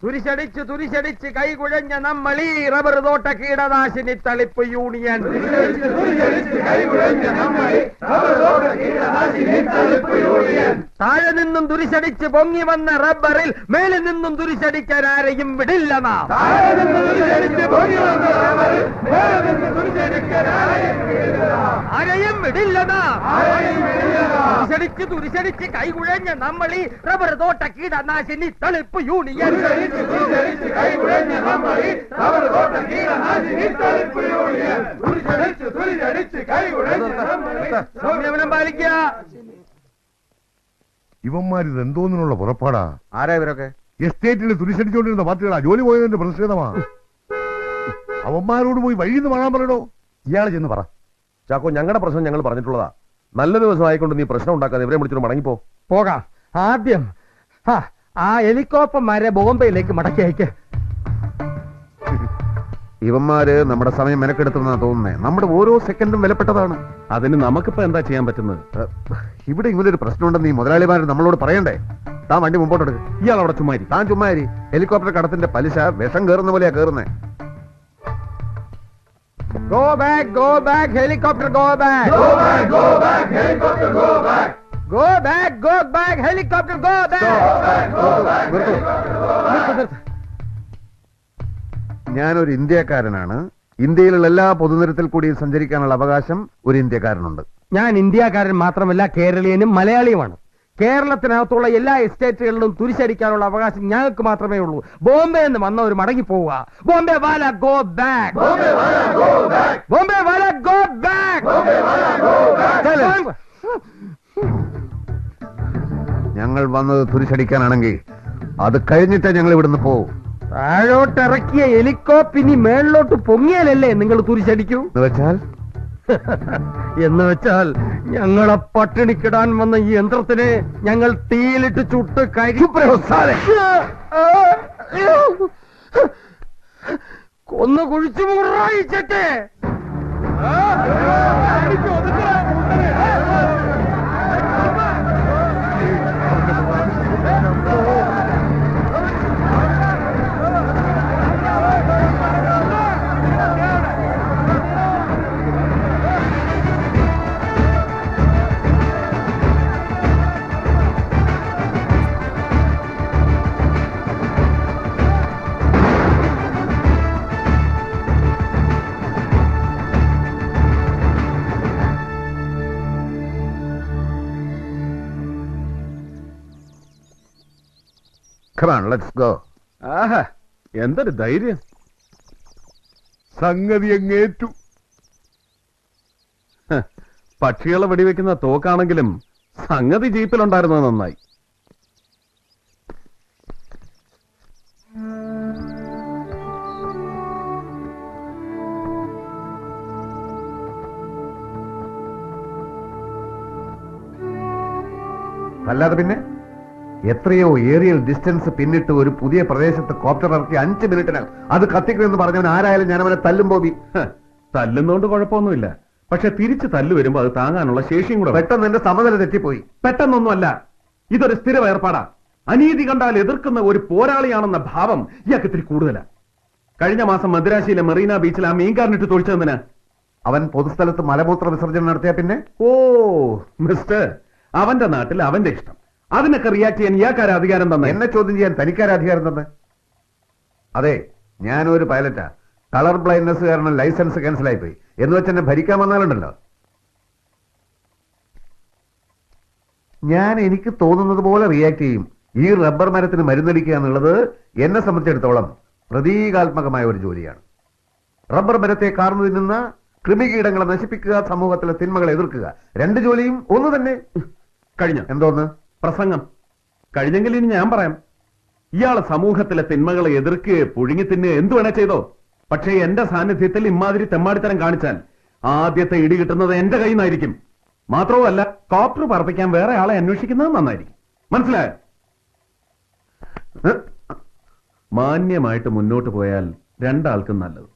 തുരിശടിച്ച് തുരിശടിച്ച് കൈകുഴഞ്ഞ നമ്മളീ റബ്ബർ തോട്ട കീടനാശിനി തളിപ്പ് യൂണിയൻ. താഴെ നിന്നും തുരിശടിച്ച് പൊങ്ങി വന്ന റബ്ബറിൽ മേലിൽ നിന്നും തുരിശടിക്കാൻ ആരെയും വിടില്ല നാം. ആരെയും വിടില്ല നാം. തുരിശടിച്ച് തുരിശടിച്ച് കൈകുഴഞ്ഞ നമ്മളീ റബ്ബർ തോട്ട കീടനാശിനി തളിപ്പ് യൂണിയൻ. സംയമനം പാലിക്കുക. ഇവന്മാരിത് എന്തോന്നിനുള്ള പുറപ്പാടാ? ആരാ ഇവരൊക്കെ? എസ്റ്റേറ്റിൽ തുരിശടിച്ചോണ്ടിരുന്ന പാർട്ടികളാ. ജോലി പോയതിന്റെ പ്രതിഷേധമാ. അവന്മാരോട് പോയി വഴിന്ന് കാണാൻ പറയണോ? ഇയാള് ചെന്ന് പറ. ചാക്കോ, ഞങ്ങളുടെ പ്രശ്നം ഞങ്ങൾ പറഞ്ഞിട്ടുള്ളതാ. നല്ല ദിവസം ആയിക്കൊണ്ട് നീ പ്രശ്നം ഉണ്ടാക്കാതെ ഇവരെ വിളിച്ചിട്ട് മടങ്ങിപ്പോ. പോകാം. ആദ്യം ആ ഹെലികോപ്റ്റർമാരെ ബോംബെയിലേക്ക് മടക്കി അയക്ക്. ഇവന്മാര് നമ്മുടെ സമയം മെനക്കെടുത്തുന്നാ തോന്നുന്നേ. നമ്മുടെ ഓരോ സെക്കൻഡും വിലപ്പെട്ടതാണ്. അതിന് നമുക്കിപ്പോ എന്താ ചെയ്യാൻ പറ്റുന്നത്? ഇവിടെ ഇങ്ങനൊരു പ്രശ്നമുണ്ടെന്ന് ഈ മുതലാളിമാർ നമ്മളോട് പറയണ്ടേ? താൻ വണ്ടി മുമ്പോട്ടെടുക്ക്. ഇയാൾ അവിടെ ചുമ്മാരി. താൻ ചുമ്മാരി. ഹെലികോപ്റ്റർ കടത്തിന്റെ പലിശ വിഷം കയറുന്ന പോലെയാ കയറുന്നേ. Go back, go back, helicopter, go back. Go back, go back, helicopter, go back. Go back, go back, helicopter, go back. Go back, go back. ഞാനൊരു ഇന്ത്യക്കാരനാണ്. ഇന്ത്യയിലുള്ള എല്ലാ പൊതുനിരത്തിൽ കൂടി സഞ്ചരിക്കാനുള്ള അവകാശം ഒരു ഇന്ത്യക്കാരനുണ്ട്. ഞാൻ ഇന്ത്യക്കാരൻ മാത്രമല്ല, കേരളീയനും മലയാളിയുമാണ്. കേരളത്തിനകത്തുള്ള എല്ലാ എസ്റ്റേറ്റുകളിലും തുരിശടിക്കാനുള്ള അവകാശം ഞങ്ങൾക്ക് മാത്രമേ ഉള്ളൂ. ബോംബെ എന്ന് വന്നവർ മടങ്ങി പോവുക. ബോംബെ വാല ഗോ ബാക്ക്. ബോംബെ വാല ഗോ ബാക്ക്. ഞങ്ങൾ വന്നത് തുരിശടിക്കാനാണെങ്കിൽ അത് കഴിഞ്ഞിട്ടേ ഞങ്ങൾ ഇവിടുന്ന് പോവും. താഴോട്ടിറക്കിയ ഹെലികോപ്റ്റർ ഇനി മേളിലോട്ട് പൊങ്ങിയാലല്ലേ നിങ്ങൾ തുരിശടിക്കൂ? എന്ന് വെച്ചാൽ ഞങ്ങളെ പട്ടിണിക്കിടാൻ വന്ന ഈ യന്ത്രത്തിനെ ഞങ്ങൾ തീയിലിട്ട് ചുട്ട് കൊന്നു കുഴിച്ചു മുറായിച്ചട്ടെ. Come on, let's go. ആഹാ, എന്തൊരു ധൈര്യം. സംഗതി അങ്ങേറ്റു. പക്ഷികളെ വെടിവെക്കുന്ന തോക്കാണെങ്കിലും സംഗതി ജീപ്പിലുണ്ടായിരുന്നത് നന്നായി. അല്ലാതെ പിന്നെ എത്രയോ ഏറിയൽ ഡിസ്റ്റൻസ് പിന്നിട്ട് ഒരു പുതിയ പ്രദേശത്ത് കോപ്റ്റർ ഇറക്കി 5 മിനിറ്റിനാൽ അത് കത്തിക്കുമെന്ന് പറഞ്ഞവൻ ആരായാലും ഞാൻ അവനെ തല്ലും. ബോബി, തല്ലുന്നോണ്ട് കുഴപ്പമൊന്നുമില്ല. പക്ഷെ തിരിച്ച് തല്ലു വരുമ്പോ അത് താങ്ങാനുള്ള ശേഷിയും കൂടെ. പെട്ടെന്ന് എന്റെ സമനില തെറ്റിപ്പോയി. പെട്ടെന്നൊന്നുമല്ല, ഇതൊരു സ്ഥിര ഏർപ്പാടാ. അനീതി കണ്ടാൽ എതിർക്കുന്ന ഒരു പോരാളിയാണെന്ന ഭാവം ഇയാൾക്ക് ഇത്തിരി കൂടുതലാ. കഴിഞ്ഞ മാസം മദ്രാശിയിലെ മെറീന ബീച്ചിൽ ആ മീൻകാരനിട്ട് തൊഴിച്ചതെന്തിനാ? അവൻ പൊതുസ്ഥലത്ത് മലമൂത്ര വിസർജനം നടത്തിയ പിന്നെ? ഓ മിസ്റ്റർ, അവന്റെ നാട്ടിൽ അവന്റെ ഇഷ്ടം. അതിനൊക്കെ റിയാക്ട് ചെയ്യാൻ ഇയാൾക്കാര അധികാരം തന്നെ? എന്നെ ചോദ്യം ചെയ്യാൻ തനിക്കാര അധികാരം തന്നെ? അതെ, ഞാനൊരു പൈലറ്റാ. കളർ ബ്ലൈൻഡ്നെസ് കാരണം ലൈസൻസ് ക്യാൻസൽ ആയിപ്പോയി എന്ന് വെച്ച് എന്നെ ഭരിക്കാൻ വന്നാലുണ്ടല്ലോ, ഞാൻ എനിക്ക് തോന്നുന്നത് പോലെ റിയാക്ട് ചെയ്യും. ഈ റബ്ബർ മരത്തിന് മരുന്നടിക്കുക എന്നുള്ളത് എന്നെ സംബന്ധിച്ചിടത്തോളം പ്രതീകാത്മകമായ ഒരു ജോലിയാണ്. റബ്ബർ മരത്തെ കാർന്നു തിന്നുന്ന കൃമികീടങ്ങളെ നശിപ്പിക്കുക, സമൂഹത്തിലെ തിന്മകളെ എതിർക്കുക. 2 ജോലിയും ഒന്ന് തന്നെ. കഴിഞ്ഞ എന്തോന്ന് പ്രസംഗം കഴിഞ്ഞെങ്കിൽ ഇനി ഞാൻ പറയാം. ഇയാള് സമൂഹത്തിലെ തിന്മകളെ എതിർക്കുകയോ പുഴുങ്ങി തിന്നുകയോ എന്തു വേണേ ചെയ്തോ. പക്ഷേ എന്റെ സാന്നിധ്യത്തിൽ ഇമാതിരി തെമ്മാടിത്തരം കാണിച്ചാൽ ആദ്യത്തെ ഇടി കിട്ടുന്നത് എന്റെ കയ്യിൽ നിന്നായിരിക്കും. മാത്രവുമല്ല, കോപ്റ്റർ പറപ്പിക്കാൻ വേറെ ആളെ അന്വേഷിക്കുന്നത് നന്നായിരിക്കും. മനസ്സിലായോ? മാന്യമായിട്ട് മുന്നോട്ട് പോയാൽ രണ്ടാൾക്കും നല്ലത്.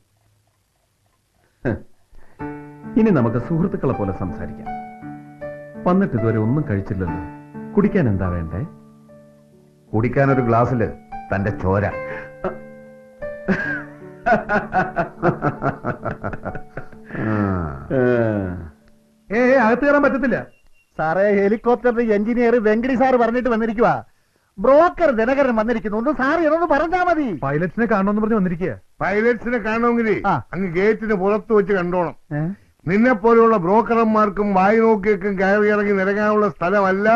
ഇനി നമുക്ക് സുഹൃത്തുക്കളെ പോലെ സംസാരിക്കാം. വന്നിട്ട് ഇതുവരെ ഒന്നും കഴിച്ചില്ലല്ലോ. കുടിക്കാൻ എന്താ വേണ്ടേ? കുടിക്കാൻ ഒരു ഗ്ലാസ്സിൽ തന്റെ ചോര. അകത്ത് കയറാൻ പറ്റത്തില്ല സാറേ. ഹെലികോപ്റ്ററിന്റെ എഞ്ചിനീയർ വെങ്കടി സാർ പറഞ്ഞിട്ട് വന്നിരിക്കുക. ബ്രോക്കർ ദിനകരൻ വന്നിരിക്കുന്നു. ഒന്ന് സാർ എന്നൊന്ന് പറഞ്ഞാ മതി. പൈലറ്റ്സിനെ കാണണമെന്ന് പറഞ്ഞ് വന്നിരിക്കുക. പൈലറ്റ്സിനെ കാണണമെങ്കിൽ ആ. അങ്ങ് ഗേറ്റിന് പുറത്ത് വെച്ച് കണ്ടോണം. നിന്നെ പോലെയുള്ള ബ്രോക്കർമാർക്കും വായി നോക്കിയേക്കും കയറി ഇറങ്ങി നിരങ്ങാനുള്ള സ്ഥലമല്ല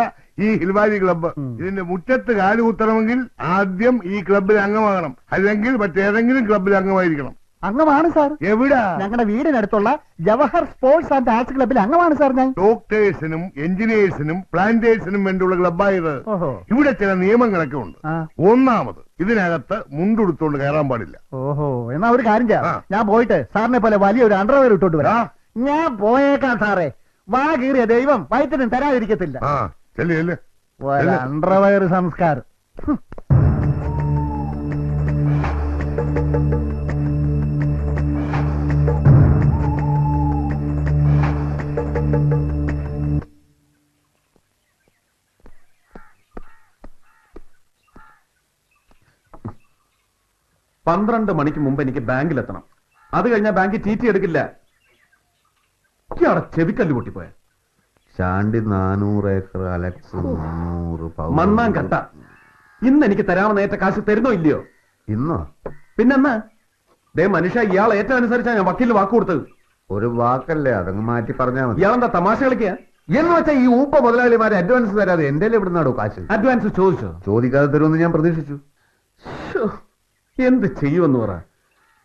ഈ ഹിൽവാരി ക്ലബ്ബ്. ഇതിന്റെ മുറ്റത്ത് കാലുകുത്തണമെങ്കിൽ ആദ്യം ഈ ക്ലബ്ബിൽ അംഗമാകണം, അല്ലെങ്കിൽ മറ്റേതെങ്കിലും ക്ലബ്ബിൽ അംഗമായിരിക്കണം. അംഗമാണ് സാർ. എവിടാ? ഞങ്ങളുടെ വീടിനടുത്തുള്ള ജവഹർ സ്പോർട്സ് ആൻഡ് ആർട്സ് ക്ലബ്ബിൽ അംഗമാണ് സാർ ഞാൻ. ഡോക്ടേഴ്സിനും എഞ്ചിനീയേഴ്സിനും പ്ലാന്റേഴ്സിനും വേണ്ടിയുള്ള ക്ലബ്ബായത്. ഓഹോ. ഇവിടെ ചില നിയമങ്ങളൊക്കെ ഉണ്ട്. ആ. ഒന്നാമത്, ഇതിനകത്ത് മുണ്ടുടുത്തോണ്ട് കയറാൻ പാടില്ല. ഓഹോ, എന്നാ ഒരു കാര്യം ചെയ്യാം. ആ. ഞാൻ പോയിട്ട് സാറിനെ പോലെ വലിയൊരു അണ്ടർവെയർ ഇട്ടോണ്ട് വരാം. ഞാൻ പോയേക്കാം സാറേ. വാ കീറിയ ദൈവം വയറ്റിനും തരാതിരിക്കത്തില്ല. ആ ചെല്ലേ. അണ്ടർവെയർ സംസ്കാരം. പന്ത്രണ്ട് മണിക്ക് മുമ്പ് എനിക്ക് ബാങ്കിലെത്തണം. അത് കഴിഞ്ഞാൽ ബാങ്കിൽ ടി എടുക്കില്ല. ഇയാളെ ചെവിക്കല്ല് പൊട്ടിപ്പോയ ശാണ്ടി 400 ഏക്കർ, അലക്സ് 300 മണ്ണാൻ കട്ട. ഇന്ന് എനിക്ക് തരാമെന്ന് ഏറ്റ കാശ് തരുന്നോ ഇല്ലയോ? ഇന്നോ? പിന്നെന്നാ മനുഷ്യ, ഇയാൾ ഏറ്റവും അനുസരിച്ചാ ഞാൻ വക്കീലിന് വാക്ക് കൊടുത്തത്. ഒരു വാക്കല്ലേ, അതങ്ങ് മാറ്റി പറഞ്ഞാൽ മതി. ഇയാളെന്താ തമാശ കളിക്കുക? എന്ന് വെച്ചാൽ ഈ ഊപ്പ മുതലാളിമാരെ അഡ്വാൻസ് തരാതെ എന്റെ എവിടുന്നാടോ കാശ്? അഡ്വാൻസ് ചോദിച്ചോ? ചോദിക്കാതെ തരുമെന്ന് ഞാൻ പ്രതീക്ഷിച്ചു. എന്ത് ചെയ്യുമെന്ന് പറ.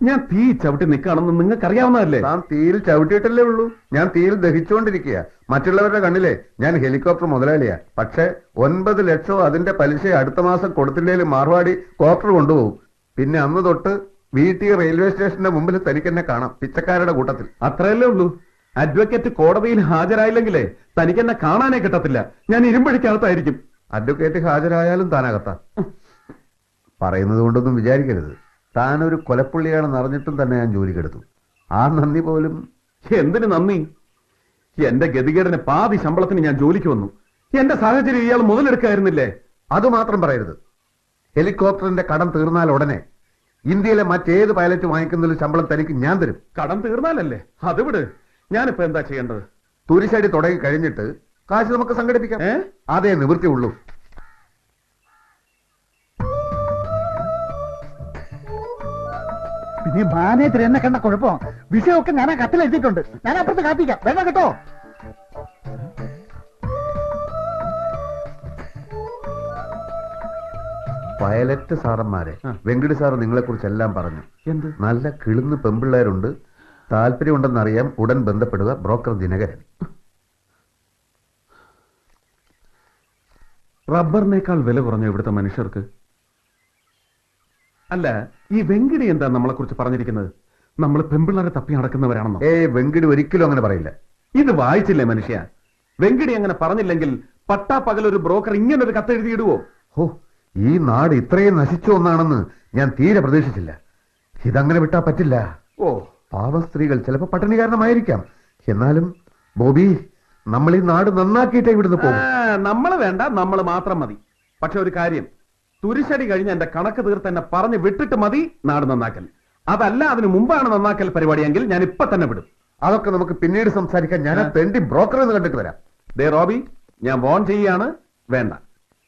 ഞാൻ തീ ചവിട്ടി നിൽക്കുകയാണെന്ന് നിങ്ങൾക്ക് അറിയാവുന്നതല്ലേ? താൻ തീയിൽ ചവിട്ടിയിട്ടല്ലേ ഉള്ളൂ. ഞാൻ തീയിൽ ദഹിച്ചുകൊണ്ടിരിക്കുക. മറ്റുള്ളവരുടെ കണ്ണിലെ ഞാൻ ഹെലികോപ്റ്റർ മുതലാളിയാ. പക്ഷെ 9 ലക്ഷം അതിന്റെ പലിശ അടുത്ത മാസം കൊടുത്തില്ലേലും മാർവാടി കോപ്റ്റർ കൊണ്ടുപോകും. പിന്നെ അന്ന് തൊട്ട് വീട്ടിൽ റെയിൽവേ സ്റ്റേഷന്റെ മുമ്പിൽ തനിക്കെന്നെ കാണാം, പിച്ചക്കാരുടെ കൂട്ടത്തിൽ. അത്രയല്ലേ ഉള്ളൂ. അഡ്വക്കേറ്റ് കോടതിയിൽ ഹാജരായില്ലെങ്കിലേ തനിക്കെന്നെ കാണാനേ കിട്ടത്തില്ല. ഞാൻ ഇരുമ്പഴിക്കകത്തായിരിക്കും. അഡ്വക്കേറ്റ് ഹാജരായാലും താനകത്താ. പറയുന്നത് കൊണ്ടൊന്നും വിചാരിക്കരുത്. താനൊരു കൊലപ്പുള്ളിയാണെന്ന് അറിഞ്ഞിട്ടും തന്നെ ഞാൻ ജോലിക്കെടുത്തു. ആ നന്ദി പോലും. എന്തിനു നന്ദി? എന്റെ ഗതികേടിന് പാതി ശമ്പളത്തിന് ഞാൻ ജോലിക്ക് വന്നു. എന്റെ സാഹചര്യം ഇയാൾ മുതലെടുക്കായിരുന്നില്ലേ? അതുമാത്രം പറയരുത്. ഹെലികോപ്റ്ററിന്റെ കടം തീർന്നാൽ ഉടനെ ഇന്ത്യയിലെ മറ്റേത് പൈലറ്റ് വാങ്ങിക്കുന്നതിൽ ശമ്പളം തനിക്ക് ഞാൻ തരും. കടം തീർന്നാലല്ലേ? അത് വിട്. ഞാനിപ്പോ എന്താ ചെയ്യേണ്ടത്? തുരിശടി തുടങ്ങി കഴിഞ്ഞിട്ട് കാശ് നമുക്ക് സംഘടിപ്പിക്കാം. അതേ നിവൃത്തിയുള്ളൂ. പിന്നെ മാനേജർ എന്നെ കണ്ട കുഴപ്പം. വിഷയമൊക്കെ ഞാൻ ആ കത്തിൽ എഴുതിയിട്ടുണ്ട്. ഞാൻ അപ്പുറത്ത് കാത്തിക്കാം. വേണ്ട കേട്ടോ. പൈലറ്റ് സാറന്മാരെ വെങ്കടി സാറ് നിങ്ങളെ കുറിച്ച് എല്ലാം പറഞ്ഞു. എന്ത്? നല്ല കിളുന്ന് പെമ്പിള്ളേരുണ്ട്, താല്പര്യമുണ്ടെന്നറിയാം. ഉടൻ ബന്ധപ്പെടുക. ബ്രോക്കർ ദിനകരൻ. റബ്ബറിനേക്കാൾ വില കുറഞ്ഞ ഇവിടുത്തെ മനുഷ്യർക്ക്. അല്ല, ഈ വെങ്കിടി എന്താ നമ്മളെ കുറിച്ച് പറഞ്ഞിരിക്കുന്നത്? നമ്മൾ പെമ്പിള്ളേരെ തപ്പി നടക്കുന്നവരാണെന്നോ? വെങ്കിടി ഒരിക്കലും അങ്ങനെ പറയില്ല. ഇത് വായിച്ചില്ലേ മനുഷ്യ? വെങ്കിടി അങ്ങനെ പറഞ്ഞില്ലെങ്കിൽ പട്ടാ പകലൊരു ബ്രോക്കർ ഇങ്ങനൊരു കത്തെഴുതിയിടുവോ? ഓ, ഈ നാട് ഇത്രയും നശിച്ചു ഒന്നാണെന്ന് ഞാൻ തീരെ പ്രതീക്ഷിച്ചില്ല. ഇതങ്ങനെ വിട്ടാ പറ്റില്ല. ഓ, പാവം സ്ത്രീകൾ ചിലപ്പോ പട്ടിണി കാരണമായിരിക്കാം. എന്നാലും ബോബി, നമ്മൾ ഈ നാട് നന്നാക്കിയിട്ടേ ഇവിടുന്ന് പോകും. നമ്മള് വേണ്ട, നമ്മൾ മാത്രം മതി. പക്ഷെ ഒരു കാര്യം, തുരിശടി കഴിഞ്ഞ് എന്റെ കണക്ക് തീർത്ത് എന്നെ പറഞ്ഞ് വിട്ടിട്ട് മതി നാട് നന്നാക്കൽ. അതല്ല അതിന് മുമ്പാണ് നന്നാക്കൽ പരിപാടിയെങ്കിൽ ഞാൻ ഇപ്പൊ തന്നെ വിടും. അതൊക്കെ നമുക്ക് പിന്നീട് സംസാരിക്കാൻ. ഞാൻ ആ തെണ്ടി ബ്രോക്കർ എന്ന് കണ്ടിട്ട് വരാം. ദേ റോബി, ഞാൻ വോൺ ചെയ്യാണ്. വേണ്ട,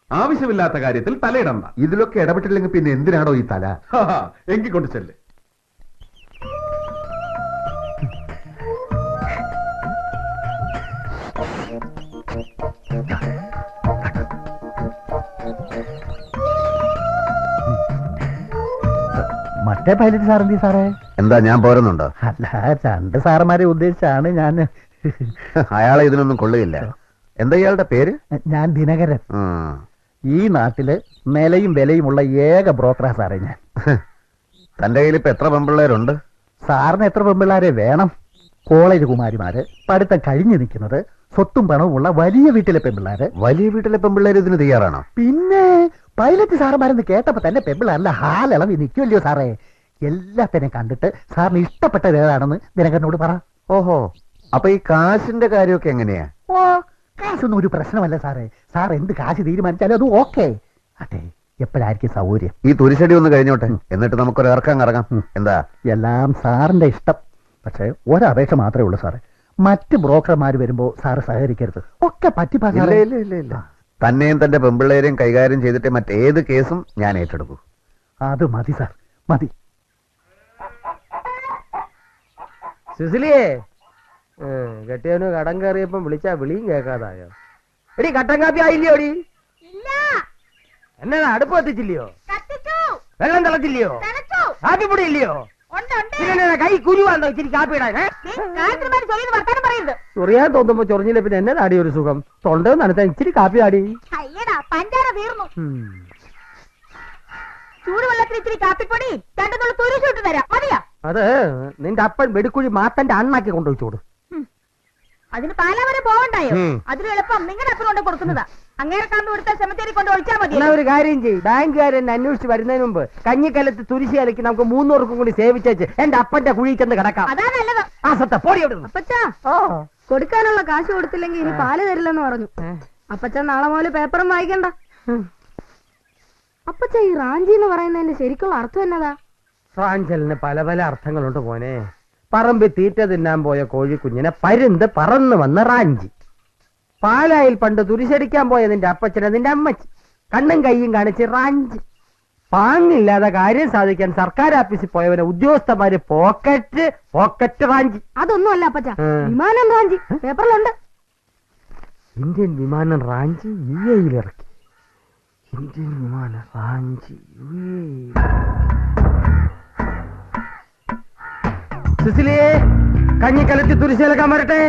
ആവശ്യമില്ലാത്ത കാര്യത്തിൽ തലയിടണ്ട. ഇതിലൊക്കെ ഇടപെട്ടില്ലെങ്കിൽ പിന്നെ എന്തിനാണോ ഈ തല? എങ്കിൽ കൊണ്ട് ചെല്ല്. മറ്റേ പൈലറ്റ് സാറെന്തി സാറേ? എന്താ, ഞാൻ പോരുന്നുണ്ടോ? അല്ല, 2 സാറന്മാരെ ഉദ്ദേശിച്ചാണ് ഞാൻ. അയാളെ ഇതിനൊന്നും കൊള്ളുകയില്ല. എന്താ ഇയാളുടെ പേര്? ഞാൻ ദിനകരൻ. ഈ നാട്ടില് നിലയും വിലയുമുള്ള ഏക ബ്രോക്കറാ സാറേ ഞാൻ. തന്റെ കയ്യിൽ ഇപ്പൊ എത്ര പെമ്പിള്ളേരുണ്ട്? സാറിന് എത്ര പെമ്പിള്ളാരെ വേണം? കോളേജ് കുമാരിമാര്, പഠിത്തം കഴിഞ്ഞു നിൽക്കുന്നത്, സ്വത്തും പണവും ഉള്ള വലിയ വീട്ടിലെ പെമ്പിള്ളാര്. വലിയ വീട്ടിലെ പെമ്പിള്ളേർ ഇതിന് തയ്യാറാണോ? പിന്നെ പൈലറ്റ് സാറന്മാരെന്ന് കേട്ടപ്പോ തന്നെ പെമ്പിള്ളാരല്ല ഹാലിളവി നിൽക്കുമല്ലോ സാറേ. എല്ലാത്തിനെയും കണ്ടിട്ട് സാറിന് ഇഷ്ടപ്പെട്ടത് ഏതാണെന്ന് ദിനകരനോട് പറ. ഓഹോ, അപ്പൊ ഈ കാശിന്റെ കാര്യമൊക്കെ എങ്ങനെയാ? ഓ, കാശൊന്നും ഒരു പ്രശ്നമല്ല സാറേ. സാർ എന്ത് കാശ് തീരുമാനിച്ചാലും അത് ഓക്കെ. അതെ, എപ്പോഴായിരിക്കും സൗകര്യം? ഈ തുരിശടി ഒന്ന് കഴിഞ്ഞോട്ടെ, എന്നിട്ട് നമുക്കൊരു ഇറക്കം കറങ്ങാം. എന്താ? എല്ലാം സാറിന്റെ ഇഷ്ടം. പക്ഷെ ഒരപേക്ഷ മാത്രമേ ഉള്ളൂ സാറേ, മറ്റ് ബ്രോക്കർമാർ വരുമ്പോ സാറ് സഹകരിക്കരുത്. ഒക്കെ പറ്റിപ്പാ ഇല്ല സാറേ. ഇല്ല ഇല്ല ഇല്ല, തന്നെയും തന്റെ പെമ്പിള്ളേരെയും കൈകാര്യം ചെയ്തിട്ട് മറ്റേത് കേസും ഞാൻ ഏറ്റെടുക്കൂ. അത് മതി സാർ, മതി. സുസിലിയേ, കെട്ടിയവന് കടം കയറിയപ്പം വിളിച്ചാ വിളിയും കേൾക്കാതായോ? എടി കട്ടൻ കാപ്പി ആയില്ലയോ? എടി എന്നാ അടുപ്പ് കത്തിച്ചില്ലയോ? വെള്ളം തിളച്ചില്ലയോ? കാപ്പിപ്പൊടി ഇല്ലയോ? പിന്നെ കൈ കുരുവാന്നോ ഇച്ചിരി കാപ്പി ഇടാൻ? ചൊറിയാൻ തോന്നുമ്പോ ചൊറിഞ്ഞില്ല പിന്നെ എന്നെ താടി ഒരു സുഖം. തൊണ്ട നനത്താൻ ഇച്ചിരി കാപ്പി താടി. ചൂടുവെള്ളത്തിൽ ഇത്തിരി കാപ്പിപ്പൊടി രണ്ടു തുരിശിട്ട് തരാം, മതിയാ? അത് നിന്റെ അപ്പൻ വെടിക്കുഴി മാത്തന്റെ അണ്ണാക്കി കൊണ്ടുവച്ചോട്. അതിന് പാലാ വരെ പോവണ്ടായോ? അതിന് എളുപ്പം നിങ്ങളുടെ അപ്പൻ കൊണ്ട് കൊടുക്കുന്നതാ. അങ്ങനെ കാമ്പ് കൊടുത്താൽ സെമിത്തേരി കൊണ്ട് ഒഴിച്ചാൽ മതി. എന്നാ ഒരു കാര്യം ചെയ്യും, ബാങ്കുകാരെന്നെ അന്വേഷിച്ച് വരുന്നതിന് മുമ്പ് കഞ്ഞിക്കലത്ത് തുരിശി കലക്കി നമുക്ക് 300 കൂടി സേവിച്ചേച്ച് എന്റെ അപ്പന്റെ കുഴി ചെന്ന് കിടക്കാം. അതാ നല്ലത്. ആ സത്ത പോടി അവിടെ നിന്ന്. അപ്പച്ചാ, കൊടുക്കാനുള്ള കാശ് കൊടുത്തില്ലെങ്കിൽ ഇനി പാല് തരില്ലെന്ന് പറഞ്ഞു. അപ്പച്ചാ നാളെ മുതൽ പേപ്പറും വായിക്കണ്ട. അപ്പച്ചാ, ഈ റാഞ്ചി എന്ന് പറയുന്നതിന്റെ ശരിക്കുള്ള അർത്ഥം എന്നതാ? റാഞ്ചലിന് പല പല അർത്ഥങ്ങളുണ്ട് മോനെ. പറമ്പിൽ തീറ്റ തിന്നാൻ പോയ കോഴിക്കുഞ്ഞിനെ പരുന്ത് പറന്നു വന്ന റാഞ്ചി. പാലായിൽ പണ്ട് തുരിശടിക്കാൻ പോയ നിന്റെ അപ്പച്ചനെ നിന്റെ അമ്മച്ചി കണ്ണും കൈയും കാണിച്ച് റാഞ്ചി. പാങ്ങില്ലാതെ കാര്യം സാധിക്കാൻ സർക്കാർ ഓഫീസിൽ പോയവനെ ഉദ്യോഗസ്ഥന്മാര് പോക്കറ്റ് റാഞ്ചി. അതൊന്നും അല്ല അപ്പച്ചാ, വിമാനം റാഞ്ചി പേപ്പറിലുണ്ട്. ഇന്ത്യൻ വിമാനം റാഞ്ചി UAE ഇറക്കി. ഇന്ത്യൻ വിമാനം റാഞ്ചി UAE. സുസിലിയെ, കഞ്ഞിക്കലത്തി തുരിശേലക്കാൻ വരട്ടെ.